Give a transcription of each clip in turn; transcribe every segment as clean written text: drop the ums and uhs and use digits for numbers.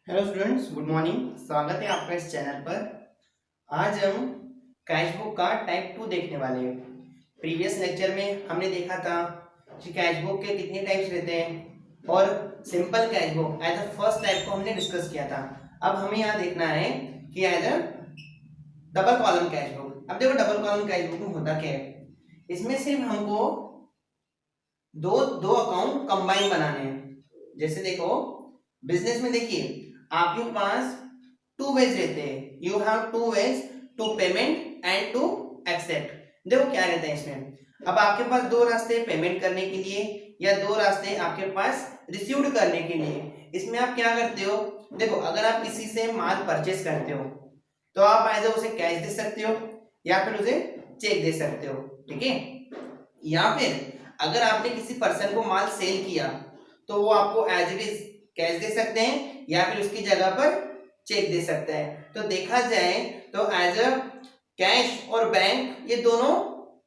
Hello students, good morning. स्वागत है आपका इस चैनल पर। आज हम कैश बुक का टाइप 2 देखने वाले हैं। प्रीवियस लेक्चर में हमने देखा था कि कैश बुक के कितने टाइप्स रहते हैं और simple cash book as a first type को हमने डिस्कस किया था। अब हमें यहाँ देखना है कि as a double column cash book. अब देखो डबल कॉलम कैश बुक में होता क्या है, इसमें सिर्फ हमको दो दो अकाउंट कंबाइन बनाने हैं। जैसे देखो बिजनेस में देखिए आपके पास टू वेज रहते हैं, you have two ways to payment and to accept. देखो क्या रहता है इसमें, अब आपके पास दो रास्ते हैं पेमेंट करने के लिए या दो रास्ते आपके पास रिसीव्ड करने के लिए। इसमें आप क्या करते हो, देखो अगर आप किसी से माल परचेस करते हो तो आप एज उसे कैश दे सकते हो या फिर उसे चेक दे सकते हो, ठीक है। या फिर अगर आपने किसी पर्सन को माल सेल किया तो वो आपको एज इट इज कैश दे सकते हैं या फिर उसकी जगह पर चेक दे सकते हैं। तो देखा जाए तो एज अ कैश और बैंक ये दोनों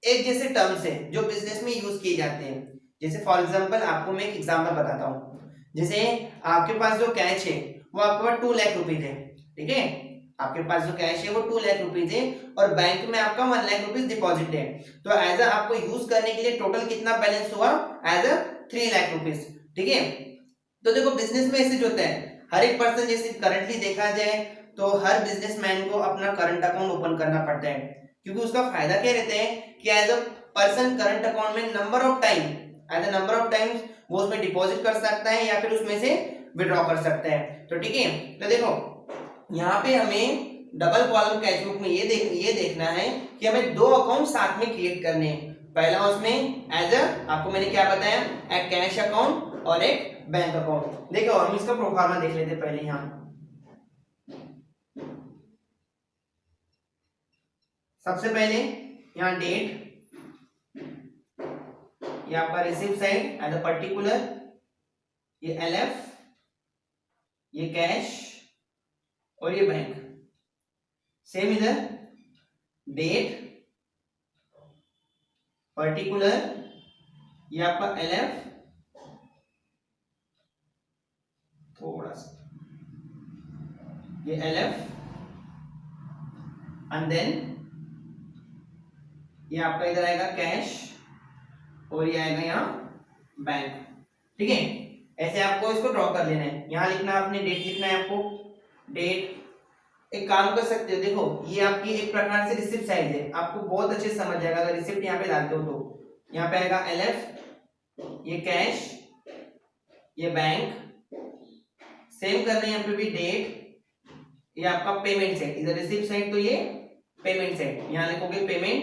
एक जैसे टर्म्स हैं जो बिजनेस में यूज किए जाते हैं। जैसे फॉर एग्जांपल आपको मैं एक एग्जांपल बताता हूँ। जैसे आपके पास जो कैश है वो आपके पास 2 लाख रुपीज है, ठीक है। आपके पास जो कैश है वो 2 लाख रुपीज है और बैंक में आपका 1 लाख रुपीज डिपॉजिट है। तो एज अ आपको यूज करने के लिए टोटल कितना बैलेंस हुआ, एज अ 3 लाख रुपीज, ठीक है। तो देखो बिजनेस में ऐसे जो होता है, हर एक पर्सन जैसे करंटली देखा जाए तो हर बिजनेसमैन को अपना करंट अकाउंट ओपन करना पड़ता है, क्योंकि उसका फायदा क्या रहता है कि as a person current account में नंबर ऑफ टाइम्स वो उसमें डिपॉजिट कर सकता है या फिर उसमें से विड्रॉ कर सकता है। तो ठीक है, तो देखो यहाँ पे हमें डबल कॉलम कैश बुक में ये देखना है कि हमें दो अकाउंट साथ में क्रिएट करने हैं। पहला उसमें एज अ आपको मैंने क्या बताया, एक कैश अकाउंट और एक बैंक अकाउंट। देखो हम इसका प्रोफार्मा देख लेते पहले। यहाँ सबसे पहले यहाँ डेट, ये आपका receive side as a particular, ये एलएफ, ये कैश और ये बैंक। सेम इधर डेट पर्टिकुलर, ये आपका एलएफ, थोड़ा सा ये एलएफ एंड देन ये आपका इधर आएगा कैश और ये आएगा यहाँ बैंक, ठीक है। ऐसे आपको इसको ड्रॉ कर लेना है। यहाँ लिखना आपने डेट लिखना है आपको, डेट। एक काम कर सकते हो, देखो ये आपकी एक प्रकार से रिसिप्ट साइज है, आपको बहुत अच्छे से समझ जाएगा अगर रिसिप्ट यहाँ पे डालते हो तो। यहाँ पे आएगा एलएफ, ये कैश, ये बैंक। सेम करना है यहाँ पे भी डेट, ये आपका पेमेंट साइड, इधर रिसिप्ट साइड तो ये पेमेंट साइड, यहाँ लिखोगे पेमेंट,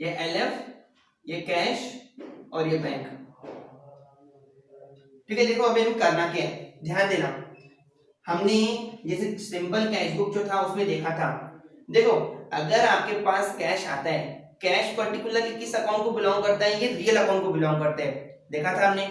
ये एलएफ, ये कैश और ये बैंक, ठीक है। देखो अभी हम करना क्या है, ध्यान देना। हमने जैसे सिंपल कैश बुक जो था उसमें देखा था, देखो अगर आपके पास कैश आता है, कैश पर्टिकुलरली किस अकाउंट को बिलोंग करता है, ये रियल अकाउंट को बिलोंग करता है। देखा था हमने,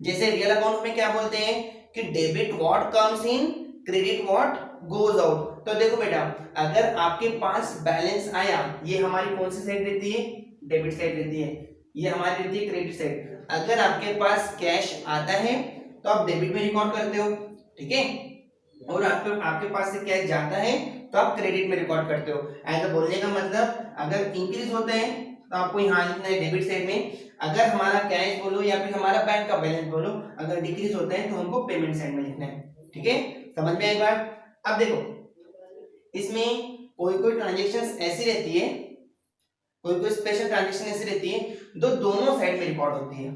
जैसे रियल अकाउंट में क्या बोलते हैं कि debit what comes in, credit what goes out. तो देखो बेटा अगर आपके पास बैलेंस आया, ये हमारी कौन सी साइड रहती है, डेबिट साइड रहती है, ये हमारी रहती है क्रेडिट साइड। अगर आपके पास कैश आता है तो आप डेबिट में रिकॉर्ड करते हो, ठीक है। और आपके पास से कैश जाता है तो आप क्रेडिट में रिकॉर्ड करते हो। ऐसा बोलने का मतलब अगर इंक्रीज होता है तो आपको यहाँ लिखना है डेबिट साइड में, अगर हमारा कैश बोलो या फिर हमारा बैंक का बैलेंस बोलो अगर डिक्रीज होता है तो हमको पेमेंट साइड में लिखना है, ठीक है। समझ में आई बात। अब देखो इसमें कोई कोई ट्रांजेक्शन ऐसी रहती है, कोई कोई स्पेशल ट्रांजेक्शन ऐसी रहती है जो दोनों साइड में रिकॉर्ड होती है।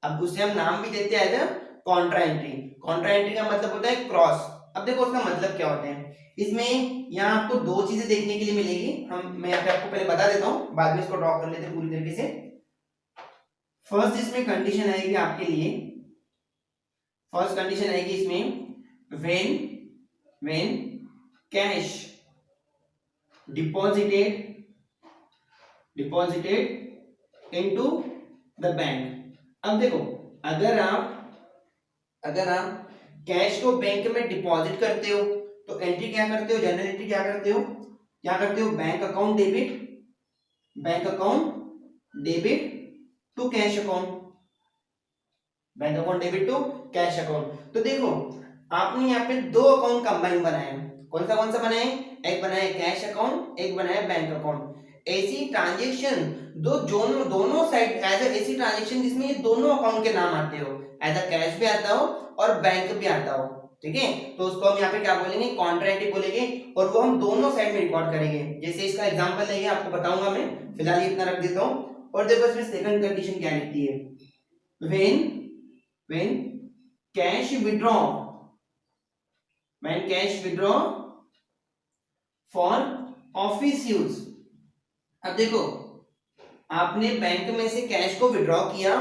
अब उसे हम नाम भी देते हैं कॉन्ट्रा एंट्री। कॉन्ट्रा एंट्री का मतलब होता है क्रॉस। अब देखो उसका मतलब क्या होता है, इसमें यहाँ आपको दो चीजें देखने के लिए मिलेगी। मैं यहाँ पे आपको पहले बता देता हूँ, बाद में इसको ड्रॉ कर लेते हैं पूरी तरीके से। फर्स्ट इसमें कंडीशन आएगी आपके लिए, फर्स्ट कंडीशन आएगी इसमें when cash deposited into the bank. अब देखो अगर आप कैश को बैंक में डिपॉजिट करते हो तो एंट्री क्या करते हो, जनरल एंट्री क्या करते हो bank account debit to cash account, bank account debit to cash account. तो देखो आपने यहाँ पे दो अकाउंट कंबाइन बनाए। कौन सा बनाए? एक बनाया कैश अकाउंट, एक बनाया बैंक अकाउंट। ऐसी ट्रांजेक्शन दोनों साइड एज ऐसी ट्रांजेक्शन जिसमें ये दोनों अकाउंट के नाम आते हो, एज अ कैश भी आता हो और बैंक भी आता हो, ठीक है। तो उसको हम यहाँ पे क्या बोलेंगे? कॉन्ट्राएक्टिव बोलेंगे, और वो हम दोनों साइड में रिकॉर्ड करेंगे। जैसे इसका एग्जांपल लेंगे, आपको बताऊंगा मैं, फिलहाल इतना रख देता हूँ। और देखो इसमें सेकंड कंडीशन क्या लिखती है? When cash withdraw, when cash withdraw for office use. अब देखो, आपने बैंक में से कैश को विड्रॉ किया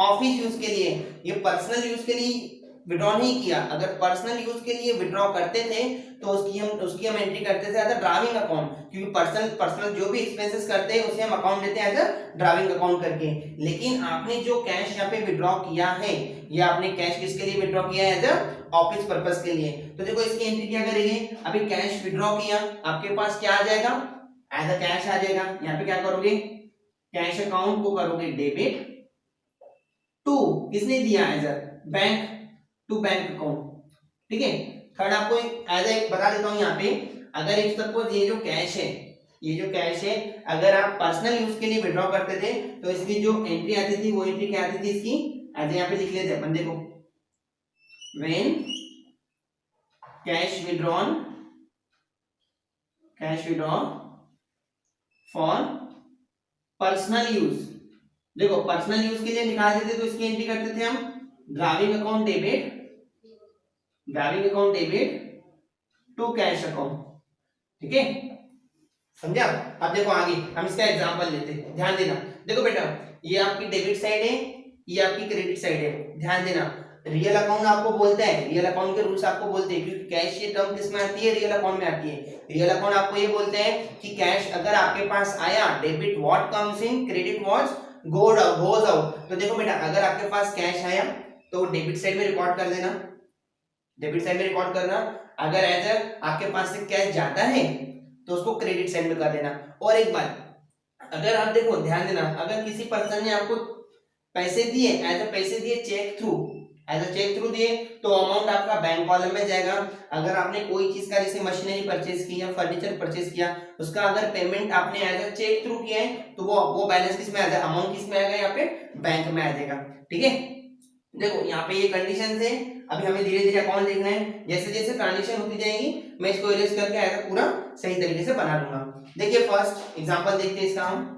ऑफिस यूज के लिए, ये पर्सनल यूज के लिए विड्रॉ नहीं किया। अगर पर्सनल यूज के लिए विड्रॉ करते थे तो उसकी हम एंट्री करते थे एज अ ड्राइविंग अकाउंट, क्योंकि पर्सनल जो भी एक्सपेंसेस करते हैं उसे हम अकाउंट देते हैं एज अ ड्राइविंग अकाउंट करके। लेकिन आपने जो कैश यहाँ पे विड्रॉ किया है, ये आपने कैश किसके लिए विड्रॉ किया है? एज अ ऑफिस पर्पस के लिए। तो देखो इसकी एंट्री क्या करेंगे? अभी कैश विड्रॉ किया, आपके पास क्या आ जाएगा? एज अ कैश आ जाएगा। यहाँ पे क्या करोगे? कैश अकाउंट को करोगे डेबिट टू, किसने दिया? As a bank, to bank account, ठीक है। थर्ड आपको एज ए बता देता हूं यहाँ पे, अगर इफ सपोज ये जो कैश है, ये जो कैश है अगर आप पर्सनल यूज के लिए विड्रॉ करते थे तो इसकी जो एंट्री आती थी वो एंट्री क्या आती थी इसकी? एज यहाँ पे लिख लेते अपन, देखो when cash withdrawn, cash withdraw for personal use. देखो पर्सनल यूज के लिए निकाल देते तो इसकी एंट्री करते थे हम driving account debit, driving account debit to cash account, ठीक है, समझा। अब देखो आगे हम इसका एग्जांपल लेते हैं, ध्यान देना। देखो बेटा, ये आपकी डेबिट साइड है, ये आपकी क्रेडिट साइड है। ध्यान देना, रियल अकाउंट आपको बोलता है, रियल अकाउंट के रूल्स आपको बोलते हैं, क्योंकि कैश ये टर्म किसमें आती है? रियल अकाउंट में आती है। रियल अकाउंट आपको ये बोलते हैं कि कैश अगर आपके पास आया, debit what comes in, credit what goes out. तो देखो बेटा, अगर आपके पास कैश आया तो डेबिट साइड में रिकॉर्ड कर देना, डेबिट साइड में रिकॉर्ड करना। अगर एज आपके पास से कैश जाता है तो उसको क्रेडिट साइड में कर देना। और एक बात, अगर आप देखो ध्यान देना, अगर किसी पर्सन ने आपको पैसे दिए, एज अ पैसे दिए cheque through, as a cheque through दिए तो अमाउंट आपका बैंक कॉलम में जाएगा। अगर आपने कोई चीज का जैसे मशीनरी परचेज की या फर्नीचर परचेज किया, उसका अगर पेमेंट आपने एज अ चेक थ्रू किया है तो वो बैलेंस किस में आ जाएगा? अमाउंट किस में आएगा? यहाँ पे बैंक में आ जाएगा, ठीक है। देखो यहाँ पे ये कंडीशन है। अभी हमें धीरे धीरे अकाउंट देखना है, जैसे जैसे ट्रांजेक्शन होती जाएगी मैं इसको इरेज करके आएगा पूरा सही तरीके से बना लूंगा। देखिए फर्स्ट एग्जांपल देखते हैं इसका हम।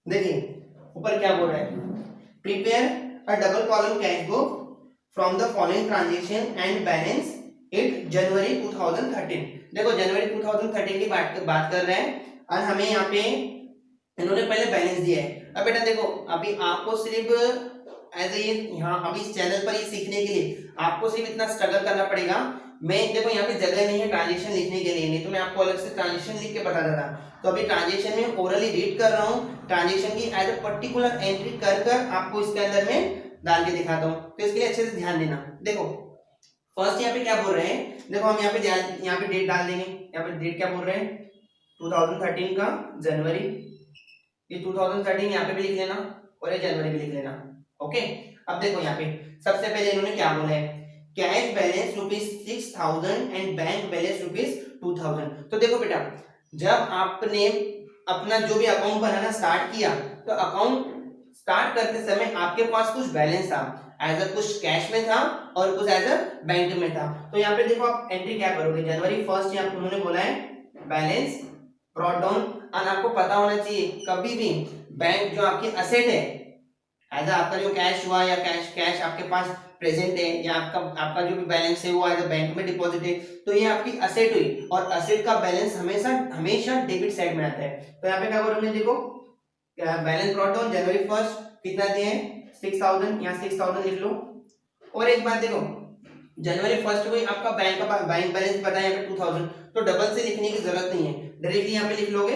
देखिए ऊपर क्या बोल रहा है? Prepare a double column cash book from the following transaction and balance it January 2013। देखो जनवरी 2013 की बात कर रहे हैं और हमें यहाँ पे इन्होंने पहले बैलेंस दिया है। अब बेटा देखो, अभी आपको सिर्फ एज ए यहाँ अभी इस चैनल पर ये सीखने के लिए आपको सिर्फ इतना स्ट्रगल करना पड़ेगा। मैं देखो यहाँ पे जगह नहीं है ट्रांजेक्शन लिखने के लिए, नहीं तो मैं आपको अलग से ट्रांजेक्शन लिख के बता देता। तो अभी ट्रांजेक्शन में ओरली रीड कर रहा हूँ, ट्रांजेक्शन की एज अ पर्टिकुलर एंट्री कर कर आपको इसके अंदर में डाल के दिखाता हूँ, तो इसके लिए अच्छे से ध्यान देना। देखो फर्स्ट यहाँ पे क्या बोल रहे हैं? देखो हम यहाँ पे डेट डाल देंगे। यहाँ पे डेट क्या बोल रहे हैं? 2013 का जनवरी, ये 2013 यहाँ पे भी लिख लेना और ये जनवरी भी लिख लेना, ओके। अब देखो यहाँ पे सबसे पहले इन्होंने क्या बोला है? Cash balance ₹6000 and bank balance ₹2000। तो देखो बेटा, जब आपने अपना जो भी अकाउंट बनाना स्टार्ट किया तो अकाउंट स्टार्ट करते समय आपके पास कुछ बैलेंस था, एज अ कुछ कैश में था और कुछ एज अ बैंक में था। तो यहाँ पे देखो आप एंट्री क्या करोगे? जनवरी 1 यहाँ उन्होंने बोला है बैलेंस ब्रॉट डाउन। और आपको पता होना चाहिए कभी भी बैंक जो आपकी असेट है, एज आपका जो कैश हुआ या कैश आपके पास प्रेजेंट है या आपका जो भी बैलेंस है वो एज बैंक में डिपॉजिट है, तो ये आपकी असेट हुई और असेट का बैलेंस हमेशा डेबिट साइड में आता है। तो यहाँ पे क्या करोगे? देखो बैलेंस ब्रॉट डाउन जनवरी 1 कितना दिए हैं? 6000, यहाँ 6000 लिख लो। और एक बात देखो, जनवरी 1 को आपका बैंक बैलेंस पता है यहाँ पे 2000, तो डबल से लिखने की जरूरत नहीं है, डायरेक्टली यहाँ पे लिख लोगे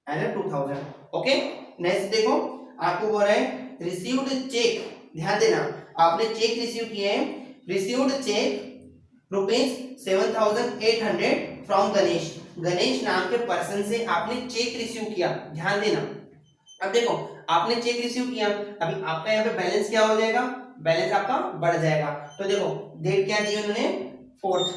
एज 2000, ओके। नेक्स्ट देखो आपको बोल रहा है रिसीव्ड चेक ध्यान देना, आपने चेक रिसीव किए हैं, received cheque ₹7,800 from Ganesh, Ganesh नाम के पर्सन से आपने चेक रिसीव किया, ध्यान देना। अब देखो आपने चेक रिसीव किया, अभी आपका यहाँ पे बैलेंस क्या हो जाएगा, बैलेंस आपका बढ़ जाएगा। तो देखो डेट क्या दी उन्होंने, 4th,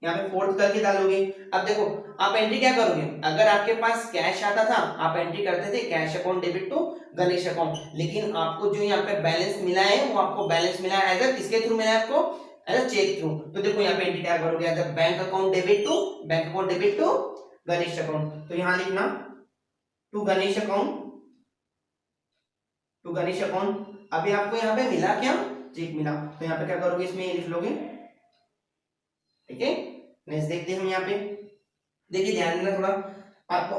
यहाँ पे 4th करके डालोगे। अब देखो आप एंट्री क्या करोगे, अगर आपके पास कैश आता था आप एंट्री करते थे cash account debit to Ganesh account, लेकिन आपको जो यहाँ पे बैलेंस मिला है वो आपको बैलेंस मिला है एज अ किसके थ्रू मिला है, आपको एज अ चेक थ्रू। तो देखो यहाँ पे एंट्री क्या करोगे, as a bank account debit to Ganesh account. तो यहाँ लिखना to Ganesh account, to Ganesh account. अभी आपको यहाँ पे मिला क्या, चेक मिला, तो यहाँ पे क्या करोगे, इसमें ये लिख लोगे, ठीक है। नेक्स्ट देखते हैं हम यहाँ पे, देखिए ध्यान देना थोड़ा, आपको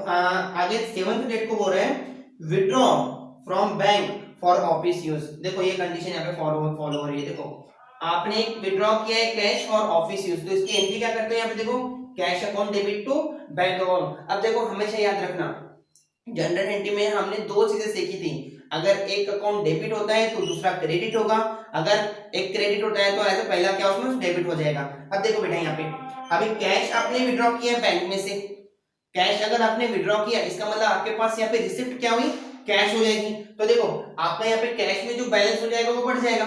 आगे 7th डेट को बोल रहे हैं withdraw from bank for office use. देखो ये कंडीशन यहाँ पे फॉलो हो रही है। देखो आपने विड्रॉ किया है कैश फॉर ऑफिस यूज, तो इसकी एंट्री क्या करते हैं यहाँ पे, देखो cash account debit to bank account. अब देखो हमेशा याद रखना, जनरल एंट्री में हमने दो चीजें सीखी थी, अगर एक अकाउंट डेबिट होता है तो दूसरा क्रेडिट होगा, अगर एक क्रेडिट होता है तो ऐसे पहला क्या उसमें डेबिट हो जाएगा। अब देखो बेटा यहाँ पे अभी कैश आपने विड्रॉ किया बैंक में से, कैश अगर आपने विड्रॉ किया इसका मतलब आपके पास यहाँ पे रिसिप्ट क्या हुई, कैश हो जाएगी। तो देखो आपका यहाँ पे कैश में जो बैलेंस हो जाएगा वो बढ़ जाएगा,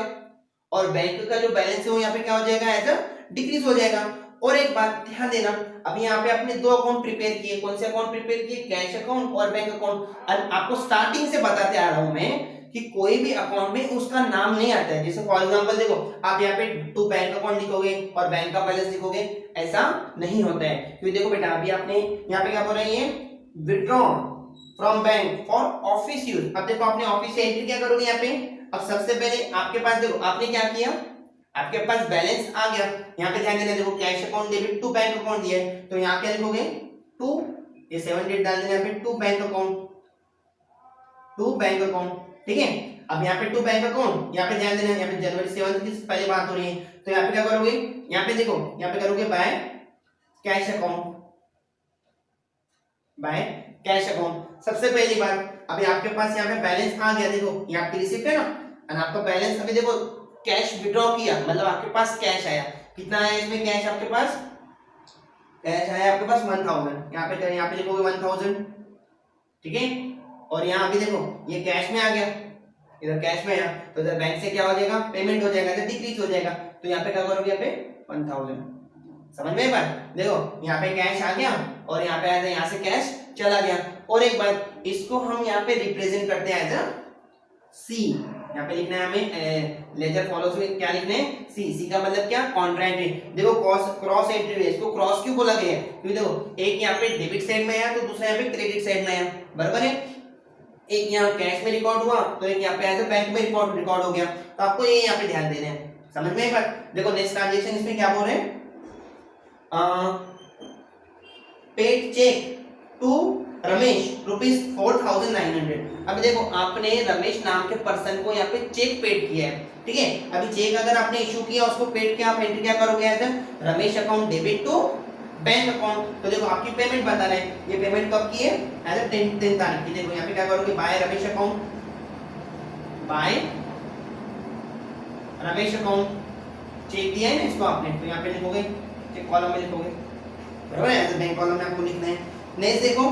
और बैंक का जो बैलेंस है वो यहाँ पे क्या हो जाएगा, एज अ डिक्रीज हो जाएगा। और एक बात ध्यान देना, अभी यहाँ पे आपने दो अकाउंट प्रिपेयर किए, कौन से अकाउंट प्रिपेयर किए, कैश अकाउंट और बैंक अकाउंट। और आपको स्टार्टिंग से बताते आ रहा हूं मैं कि कोई भी अकाउंट में उसका नाम नहीं आता है। जैसे फॉर एग्जांपल देखो आप यहाँ पे टू बैंक अकाउंट लिखोगे और बैंक का बैलेंस लिखोगे, ऐसा नहीं होता है। क्योंकि देखो बेटा अभी आपने यहाँ पे क्या बोल रही है, withdraw from bank for office use. अब देखो आपने ऑफिस से एंट्री क्या करोगे यहाँ पे, अब सबसे पहले आपके पास देखो आपने क्या किया, आपके पास बैलेंस आ गया, यहाँ पे ध्यान देना, देखो cash account debit to bank account दिया है, तो यहाँ क्या लिखोगे, टू, ये 7 डेट डाल देना यहाँ पे, टू बैंक अकाउंट, ठीक है। अब यहाँ पे टू बैंक अकाउंट, यहाँ पे ध्यान देना, यहाँ पे जनवरी 7 की पहले बात हो रही है, तो यहाँ पे क्या करोगे, यहाँ पे देखो यहाँ पे करोगे by cash account, by cash account. सबसे पहली बात अभी आपके पास यहाँ पे बैलेंस आ गया, देखो ये आपकी रिसिप्ट है ना, और आपका बैलेंस अभी देखो कैश विड्रॉ किया मतलब आपके पास कैश आया, कितना आया इसमें कैश, आपके पास कैश आया आपके पास 1000, यहाँ पे लिखोगे 1000, ठीक है। और यहाँ अभी देखो ये कैश में आ गया, इधर कैश में आया, तो इधर बैंक से क्या हो जाएगा, पेमेंट हो जाएगा, डिक्रीज हो जाएगा, तो यहाँ पे क्या करोगे, यहाँ पे 1000, समझ में बात। देखो यहाँ पे कैश आ गया और यहाँ पे आया था, यहाँ से कैश चला गया। और एक बात, इसको हम यहाँ पे रिप्रेजेंट करते हैं एज अ सी, यहाँ पे लिखना है हमें लेजर फॉलोस में क्या लिखना है, सी। सी का मतलब क्या, कॉन्ट्रा एंट्री। देखो क्रॉस एंट्री है, इसको क्रॉस क्यों बोला गया है, क्योंकि देखो एक यहाँ पे डेबिट साइड में आया तो दूसरा यहाँ पे क्रेडिट साइड में आया, बराबर है। एक यहाँ कैश में रिकॉर्ड हुआ तो एक यहाँ पे एज अ बैंक में रिकॉर्ड हो गया, तो आपको ये यहाँ पे ध्यान देना है, समझ में एक बात। देखो नेक्स्ट ट्रांजेक्शन इसमें क्या बोल रहे हैं, पेड चेक टू रमेश ₹4,900। अब देखो आपने रमेश नाम के पर्सन को यहाँ पे चेक पेड किया है, ठीक है। अभी चेक अगर आपने इशू किया उसको पेड किया, आप एंट्री क्या करोगे, as Ramesh account debit to bank account. तो देखो आपकी पेमेंट बता रहे हैं, ये पेमेंट कब की है, एज अ 10 तारीख की। देखो यहाँ पे क्या करोगे, by Ramesh account, by Ramesh account, cheque दिया है ना इसको आपने, तो यहाँ पे लिखोगे, चेक कॉलम में लिखोगे, बराबर है, एज अ बैंक कॉलम में आपको लिखना है। नेक्स्ट देखो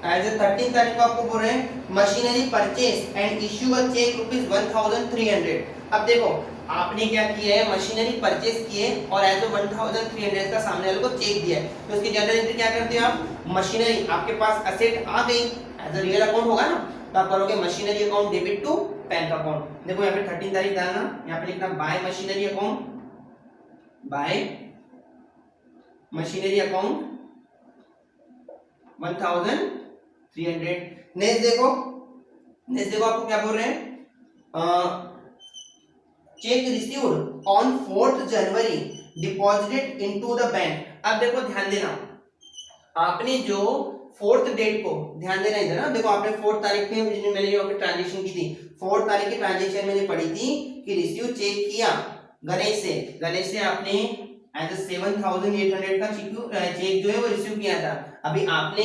एज ए 13 तारीख को आपको बोल रहे हैं machinery purchase and issue a cheque ₹1300। अब देखो आपने क्या किया है, मशीनरी परचेज किए और एज ए 1300 का सामने वाले को चेक दिया है, तो इसकी जनरल एंट्री क्या करते हो आप, मशीनरी आपके पास असेट आ गई, एज अ रियल अकाउंट होगा ना, तो आप करोगे machinery account debit to bank account. देखो यहाँ पे 13 तारीख डालना, यहाँ पे लिखना by machinery account, by machinery account 1300। Next देखो आपको क्या बोल रहे हैं, cheque received on 4th January deposited into the bank. अब देखो ध्यान देना, आपने जो 4th डेट को ध्यान देना इधर ना, देखो आपने 4th तारीख में मैंने जो ट्रांजेक्शन की थी, 4th तारीख की ट्रांजेक्शन मैंने पढ़ी थी कि रिसीव चेक किया गणेश से आपने एज 7,800 का चेक जो है वो रिसीव किया था। अभी आपने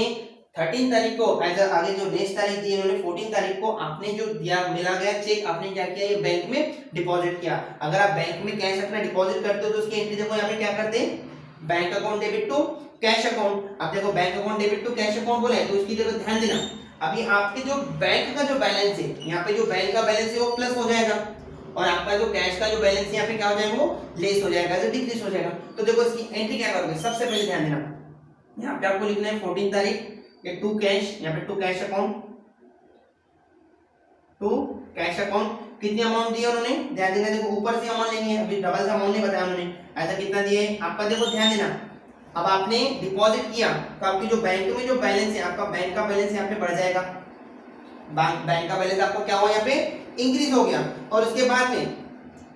13 तारीख को आगे जो नेक्स्ट तारीख दी इन्होंने 14 तारीख को आपने जो दिया मिला गया चेक आपने क्या किया, ये बैंक में डिपॉजिट किया। अगर आप बैंक में कैश अपना डिपॉजिट करते हो तो उसकी एंट्री देखो यहाँ पे क्या करते हैं, bank account debit to cash account. अब देखो bank account debit to cash account बोला है तो उसकी देखो ध्यान देना, अभी आपके जो बैंक का जो बैलेंस है यहाँ पे जो बैंक का बैलेंस है वो प्लस हो जाएगा और आपका जो कैश का जो बैलेंस है यहाँ पे क्या हो जाएगा, वो लेस हो जाएगा, जो डिक्रीज हो जाएगा। तो देखो इसकी एंट्री क्या करोगे, सबसे पहले ध्यान देना यहाँ पे आपको लिखना है 14 तारीख ये टू कैश, यहाँ पे to cash account, to cash account कितनी अमाउंट दी है उन्होंने, ध्यान देना। देखो ऊपर से अमाउंट लेनी है, अभी डबल सा अमाउंट नहीं बताया उन्होंने, ऐसा कितना दिए आपका देखो ध्यान देना। अब आपने डिपॉजिट किया तो आपकी जो बैंक में जो बैलेंस है आपका बैंक का बैलेंस यहाँ पे बढ़ जाएगा, बैंक का बैलेंस आपको क्या हुआ यहाँ पे इंक्रीज हो गया और उसके बाद में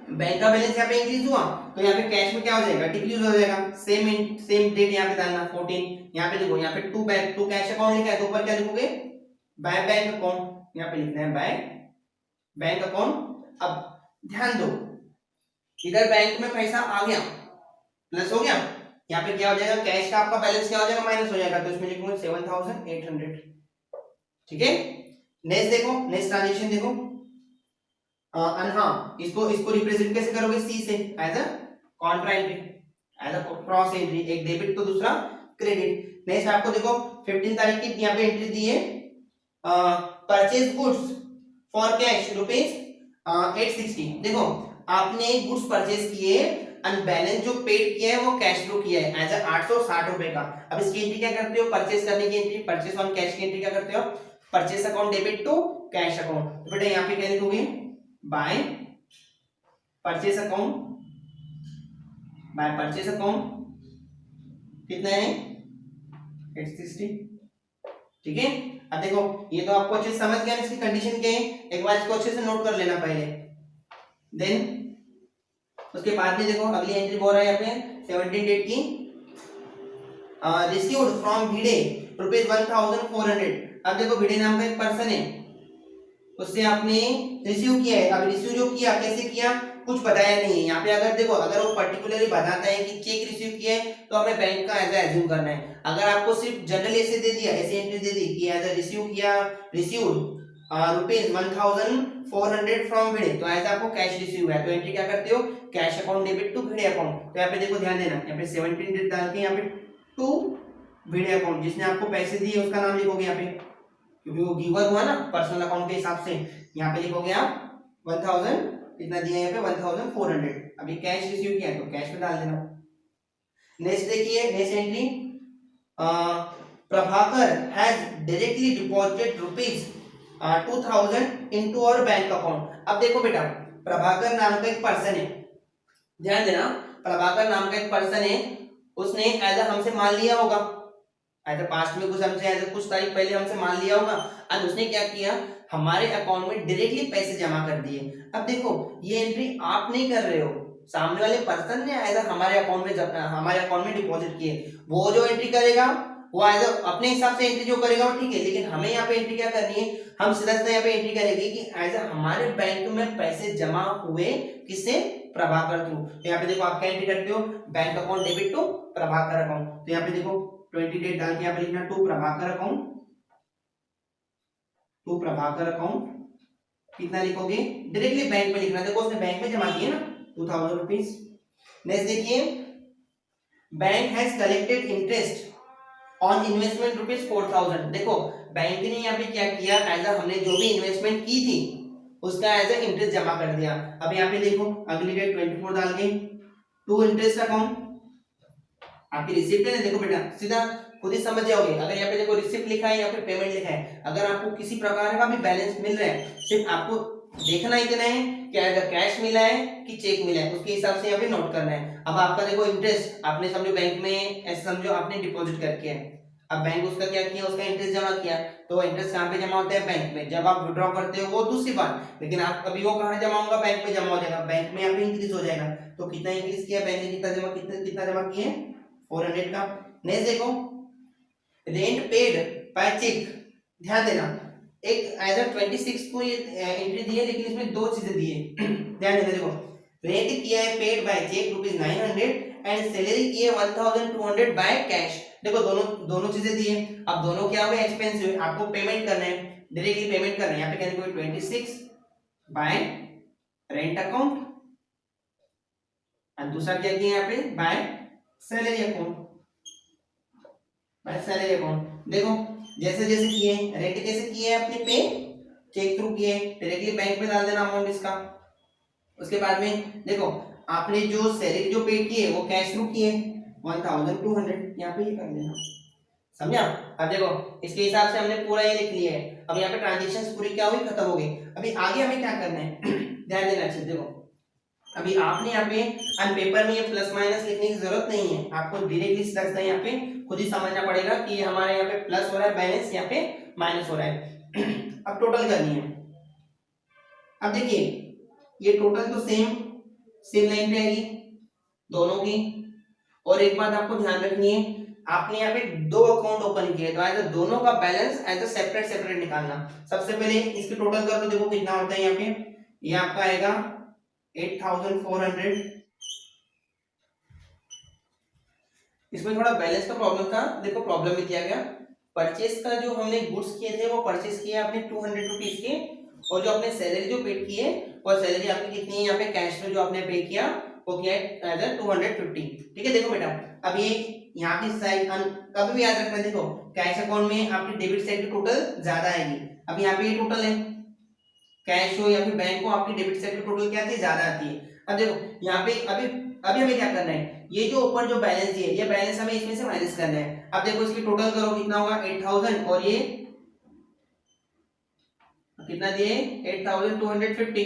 बैंक का बैलेंस यहाँ पे इंक्रीज हुआ तो यहाँ पे कैश में क्या हो जाएगा, डिक्रीज हो जाएगा। सेम डेट यहाँ पे डालना 14, यहाँ पे देखो यहाँ पे टू कैश अकाउंट लिखा है तो ऊपर क्या लिखोगे, बाय बैंक अकाउंट, यहाँ पे लिखना है बाय बैंक अकाउंट। अब ध्यान दो इधर बैंक में पैसा आ गया प्लस हो गया, यहाँ पे क्या हो जाएगा, कैश का आपका बैलेंस क्या हो जाएगा, माइनस हो जाएगा, तो इसमें लिखूंगा 7800। ठीक है, नेक्स्ट देखो, नेक्स्ट ट्रांजेक्शन देखो, हाँ इसको रिप्रेजेंट कैसे करोगे, सी से as a contra entry, as a cross entry, एक डेबिट तो दूसरा क्रेडिट। नेक्स्ट आपको देखो 15 तारीख की यहाँ पे एंट्री दी है, purchase goods for cash rupees 860। देखो आपने गुड्स परचेज किए और बैलेंस जो पेड किया है वो कैश फ्लो किया है एज 860 रुपए का। अब इसकी एंट्री क्या करते हो, परचेज करने की एंट्री, परचेज ऑन कैश की एंट्री क्या करते हो, purchase account debit to cash account. तो बेटा यहाँ पे क्या लिखोगे, by purchase account, by purchase account कितना है 860। ठीक है, अब देखो ये तो आपको अच्छे से समझ गया, इसकी कंडीशन क्या है, एक बार इसको अच्छे से नोट कर लेना पहले। देन उसके बाद में देखो अगली एंट्री बोल रहा है यहाँ पे 17 डेट की, रिसीव्ड फ्रॉम भिड़े रुपीज 1400। अब देखो भिड़े नाम का एक पर्सन है, उससे आपने रिसीव किया है। अब रिसीव जो किया कैसे किया कुछ बताया नहीं है यहाँ पे। अगर देखो अगर वो पर्टिकुलरली बताता है कि चेक रिसीव किया है तो हमें बैंक का एज एज्यूम करना है। अगर आपको सिर्फ जनरली ऐसे दे दिया, ऐसे एंट्री दे दी कि एज रिसीव किया, रिसीव्ड रुपीज 1400 फ्रॉम भिड़े, तो ऐसा आपको कैश रिसीव है तो एंट्री क्या करते हो, cash account debit to Bhide account. तो यहाँ पे देखो ध्यान देना, यहाँ पे 17 डेट डाल के यहाँ पे टू भिड़े अकाउंट, जिसने आपको पैसे दिए उसका नाम लिखोगे यहाँ पे, क्योंकि वो गिवर हुआ ना पर्सनल अकाउंट के हिसाब से। यहाँ पे लिखोगे आप 1000 कितना दिया यहाँ पे 1400। अभी कैश रिसीव किया तो कैश में डाल देना। नेक्स्ट देखिए, next entry, Prabhakar has directly deposited rupees 2000 into our bank account. अब देखो बेटा प्रभाकर नाम का एक पर्सन है, ध्यान देना, प्रभाकर नाम का एक पर्सन है, उसने एज हमसे माल लिया होगा, एज पास्ट में कुछ हमसे एज कुछ तारीख पहले हमसे माल लिया होगा और उसने क्या किया, हमारे अकाउंट में डायरेक्टली पैसे जमा कर दिए। अब देखो ये एंट्री आप नहीं कर रहे हो, सामने वाले पर्सन ने एज हमारे अकाउंट में डिपॉजिट किए, वो जो एंट्री करेगा वो एज अपने हिसाब से एंट्री जो करेगा वो ठीक है, लेकिन हमें यहाँ पे एंट्री क्या करनी है, हम सीधा सीधा यहाँ पे एंट्री करेंगे कि एज हमारे बैंक में पैसे जमा हुए किससे, प्रभाकर थ्रू। तो यहाँ पे देखो आप क्या एंट्री करते हो, bank account debit to Prabhakar account. तो यहाँ पे देखो 20 डेट डाल के यहाँ पे लिखना to Prabhakar account, to Prabhakar account कितना लिखोगे, डायरेक्टली बैंक में लिखना, देखो उसने बैंक में जमा किए ना 2000 रुपीज। नेक्स्ट देखिए, bank has collected interest on investment rupees 4000। देखो बैंक ने यहाँ पे क्या किया, एज हमने जो भी इन्वेस्टमेंट की थी उसका एज इंटरेस्ट जमा कर दिया। अब यहाँ पे देखो अगली डेट 24 डाल के टू इंटरेस्ट अकाउंट, आपकी रिसिप्ट है, देखो बेटा सीधा खुद ही समझ जाओगे। अगर यहाँ पे देखो रिसिप्ट लिखा है या फिर पेमेंट लिखा है, अगर आपको किसी प्रकार का भी बैलेंस मिल रहा है, सिर्फ आपको देखना इतना है कि अगर कैश मिला है कि चेक मिला है, उसके हिसाब से यहाँ पे नोट करना है। अब आपका देखो इंटरेस्ट आपने समझो बैंक में ऐसे समझो आपने डिपॉजिट करके है, अब बैंक उसका क्या किया, उसका इंटरेस्ट जमा किया, तो इंटरेस्ट कहाँ पे जमा होता है, बैंक में। जब आप विड्रॉ करते हो वो दूसरी बात, लेकिन आप कभी वो कहाँ जमा होगा, बैंक में जमा हो जाएगा, बैंक में यहाँ पे इंक्रीज हो जाएगा। तो कितना इंक्रीज किया बैंक ने, कितना जमा किए 400 का। नेक्स्ट देखो, रेंट पेड बाय चेक, ध्यान देना, एक एज 26 को ये एंट्री दी है, लेकिन इसमें दो चीजें दी है ध्यान देना। देखो रेंट किया है paid by cheque rupees 900 and salary की है 1200 बाय कैश। देखो दोनों दोनों चीजें दी है, अब दोनों क्या हुए एक्सपेंसिव, आपको पेमेंट करना है, डायरेक्टली पेमेंट करना है। यहाँ पे कहने को 26 बाय रेंट अकाउंट और दूसरा क्या किया यहाँ पे by salary account, by salary account. देखो जैसे जैसे किए रेंट कैसे किए अपने पे चेक थ्रू किए, डायरेक्टली बैंक में डाल देना अमाउंट इसका। उसके बाद में देखो आपने जो सैलरी जो पे की है वो कैश थ्रू की है 1200, यहाँ पे ये कर देना, समझा। अब देखो इसके हिसाब से हमने पूरा ये लिख लिया है। अब यहाँ पे ट्रांजेक्शंस पूरी क्या हुई, खत्म हो गई। अभी आगे हमें क्या करना है ध्यान देना अच्छे। देखो अभी आपने यहाँ पे ऑन पेपर में ये प्लस माइनस लिखने की जरूरत नहीं है, आपको डायरेक्टली सीधा यहाँ पे खुद ही समझना पड़ेगा कि हमारे यहाँ पे प्लस हो रहा है बैलेंस, यहाँ पे माइनस हो रहा है। अब टोटल करनी है। अब देखिए ये टोटल तो सेम लाइन पे आएगी दोनों की। और एक बात आपको ध्यान रखनी है, आपने यहाँ पे दो अकाउंट ओपन किए तो एज दोनों का बैलेंस एज अ सेपरेट निकालना। सबसे पहले इसकी टोटल कर लो, देखो कितना होता है यहाँ पे, ये आपका आएगा 8400। इसमें थोड़ा बैलेंस का प्रॉब्लम था, देखो प्रॉब्लम में दिया गया परचेस का जो हमने गुड्स किए थे वो परचेस किए आपने 200 रुपीज के, और जो आपने सैलरी जो पे की है और सैलरी आपकी कितनी है यहाँ पे कैश में जो आपने पे किया वो किया है एज 250। ठीक है देखो बेटा अब ये यहाँ की साइड कभी भी याद रखना, देखो कैश अकाउंट में आपकी डेबिट साइड की टोटल ज्यादा आएगी। अब यहाँ पे ये टोटल है कैश हो या फिर बैंक हो, आपकी डेबिट साइड की टोटल क्या आती है, ज्यादा आती है। अब देखो यहाँ पे अभी हमें क्या करना है, ये जो ऊपर जो बैलेंस है ये बैलेंस हमें इसमें से माइनस करना है। अब देखो इसकी टोटल करो कितना होगा 8000 और ये कितना दिए 8250,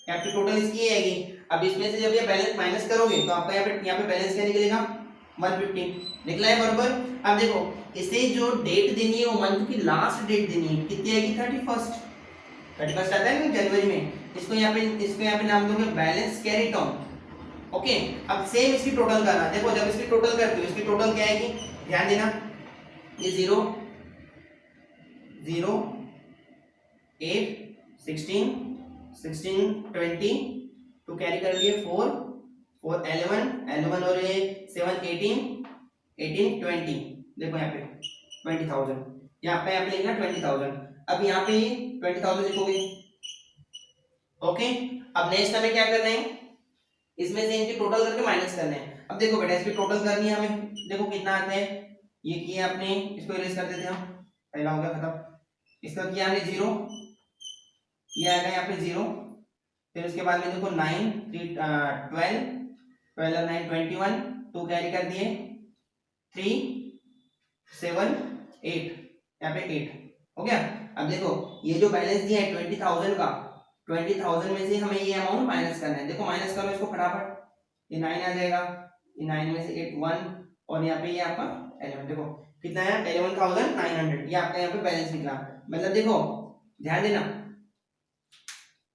यहाँ पे टोटल इसकी आएगी। अब इसमें से जब ये बैलेंस माइनस करोगे तो आपका यहाँ पे बैलेंस क्या निकलेगा 150 निकला है बरोबर। अब देखो इसे जो डेट देनी है वो मंथ की लास्ट डेट देनी है, कितनी आएगी 31 आता है ना जनवरी में, इसको यहाँ पे नाम दोगे बैलेंस कैरीड ऑन। ओके अब सेम इसकी टोटल करना, देखो जब इसकी टोटल करते हो इसकी टोटल क्या आएगी ध्यान देना, ये 0 0 8 16 16 20 तो कैरी कर लिए 4 4 11 और ये 7 18 18 20, देखो यहाँ पे 20,000, यहाँ पे लिखना 20,000। अब यहाँ पे 20,000 लिखोगे। ओके अब नेक्स्ट हमें क्या करना है, इसमें से इनकी टोटल करके माइनस करना है। अब देखो बेटा इसकी टोटल करनी है हमें, देखो कितना आता है, ये किया आपने, इसको इरेज कर देते हैं हम, पहला हो गया खत्म। इसका किया हमने 0, ये आएगा यहाँ पे 0, फिर उसके बाद में देखो 9 3 12 12 और 9 21 2 कैरी कर दिए 3 7 8, यहाँ पे 8 हो गया। अब देखो ये जो बैलेंस दिया है 20,000 का, 20,000 में से हमें ये अमाउंट माइनस करना है। देखो माइनस करो इसको फटाफट, ये 9 आ जाएगा, ये 9 में से 8 1 और यहाँ पे ये आपका 11, देखो कितना है 11,900, ये आपका यहाँ पे बैलेंस निकला। मतलब देखो ध्यान देना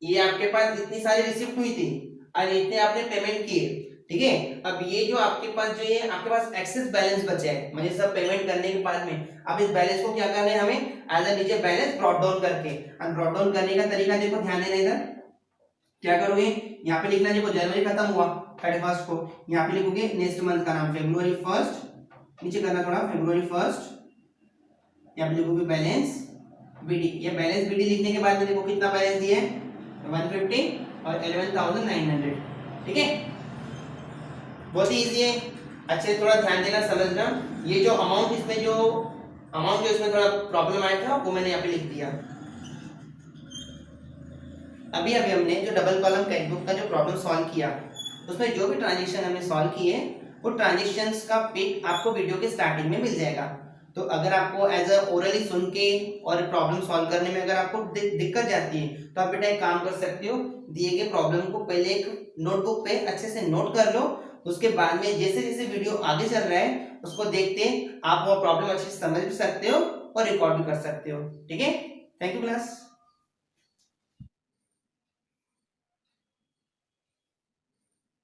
ये आपके पास इतनी सारी रिसिप्ट हुई थी और इतने आपने पेमेंट किए, ठीक है। अब ये जो आपके पास जो ये आपके पास एक्सेस बैलेंस बचा है, मतलब सब पेमेंट करने के बाद में अब इस बैलेंस को क्या करना है हमें एज अ नीचे बैलेंस ब्रॉट डाउन करके, और ब्रॉट डाउन करने का तरीका देखो ध्यान देना, इधर क्या करोगे यहाँ पे लिखना, देखो जनवरी खत्म हुआ 31 को, यहाँ पे लिखोगे नेक्स्ट मंथ का नाम February 1st, नीचे करना थोड़ा February 1st, यहाँ पे लिखोगे बैलेंस बीडी। ये बैलेंस बीडी लिखने के बाद में देखो कितना बैलेंस दिया है 150 और 11,900, ठीक है। बहुत ही इजी है, अच्छे थोड़ा ध्यान देना समझना। ये जो अमाउंट इसमें जो इसमें थोड़ा प्रॉब्लम आया था वो मैंने यहाँ पे लिख दिया। अभी हमने जो डबल कॉलम कैशबुक का जो प्रॉब्लम सॉल्व किया उसमें जो भी ट्रांजेक्शन हमने सॉल्व किए वो ट्रांजेक्शंस का पिक आपको वीडियो के स्टार्टिंग में मिल जाएगा। तो अगर आपको एज अ ओरली सुन के और प्रॉब्लम सॉल्व करने में अगर आपको दिक्कत जाती है तो आप बेटा एक काम कर सकते हो, दिए गए प्रॉब्लम को पहले एक नोटबुक पे अच्छे से नोट कर लो, उसके बाद में जैसे जैसे वीडियो आगे चल रहा है उसको देखते आप वो प्रॉब्लम अच्छे से समझ भी सकते हो और रिकॉर्ड भी कर सकते हो, ठीक है। Thank you class.